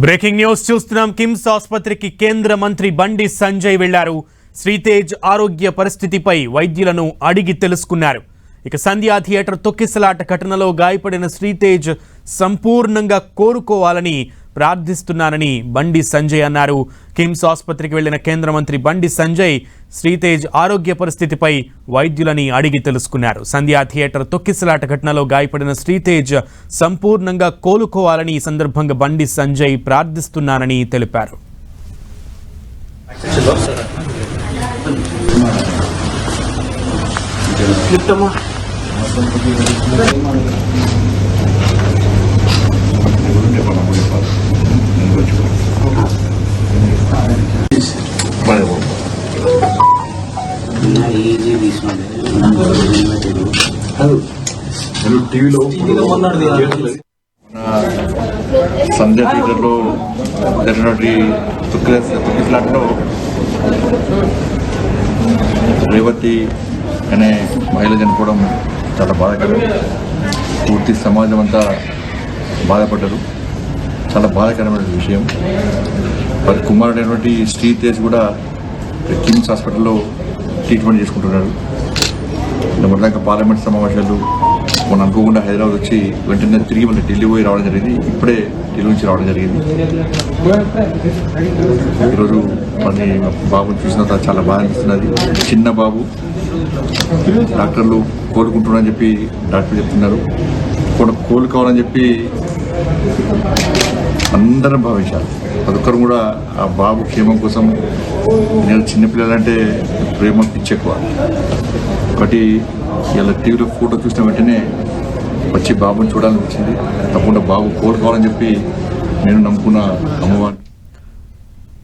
Breaking news చూస్తున్నాం. కిమ్స్ ఆసుపత్రికి కేంద్ర మంత్రి బండి సంజయ్ వెళ్లారు. శ్రీతేజ్ ఆరోగ్య పరిస్థితిపై వైద్యులను అడిగి తెలుసుకున్నారు. ఇక సంధ్యా థియేటర్ తొక్కిసలాట ఘటనలో గాయపడిన శ్రీతేజ్ సంపూర్ణంగా కోలుకోవాలని ప్రార్థిస్తున్నానని బండి సంజయ్ అన్నారు. కిమ్స్ ఆసుపత్రికి వెళ్లిన కేంద్ర మంత్రి బండి సంజయ్ శ్రీతేజ్ ఆరోగ్య పరిస్థితిపై వైద్యులని అడిగి తెలుసుకున్నారు. సంధ్యా థియేటర్ తొక్కిసలాట ఘటనలో గాయపడిన శ్రీతేజ్ సంపూర్ణంగా కోలుకోవాలని ఈ సందర్భంగా బండి సంజయ్ ప్రార్థిస్తున్నానని తెలిపారు. సంధ్యా థియేటర్లో జరిగినటువంటి తొక్కిసలాటలో రేవతి అనే మహిళ చనిపోవడం చాలా బాధాకరం. పూర్తి సమాజం అంతా బాధపడ్డారు. చాలా బాధాకరమైన విషయం. వారి కుమారుడైనటువంటి శ్రీతేజ్ కూడా కిమ్స్ హాస్పిటల్లో ట్రీట్మెంట్ చేసుకుంటున్నాడు. మొదలక పార్లమెంట్ సమావేశాలు మొన్న అనుకోకుండా హైదరాబాద్ వచ్చి వెంటనే తిరిగి మళ్ళీ ఢిల్లీ పోయి రావడం జరిగింది. ఇప్పుడే ఢిల్లీ నుంచి రావడం జరిగింది. ఈరోజు మరి బాబుని చూసిన తర్వాత చాలా బాగా అనిపిస్తున్నది. చిన్న బాబు, డాక్టర్లు కోలుకుంటున్నారని చెప్పి డాక్టర్లు చెప్తున్నారు. కోలుకోవాలని చెప్పి అందరం భావించాలి. ప్రతి ఒక్కరు కూడా ఆ బాబు క్షేమం కోసం. నేను చిన్నపిల్లలంటే ప్రేమ పిచ్చెక్కువ. ఒకటి ఇలా టీవీలో ఫోటో చూసిన వెంటనే వచ్చి బాబుని చూడాలనిపించింది. తప్పకుండా బాబు కోలుకోవాలని చెప్పి నేను నమ్ముకున్న అమ్మవారిని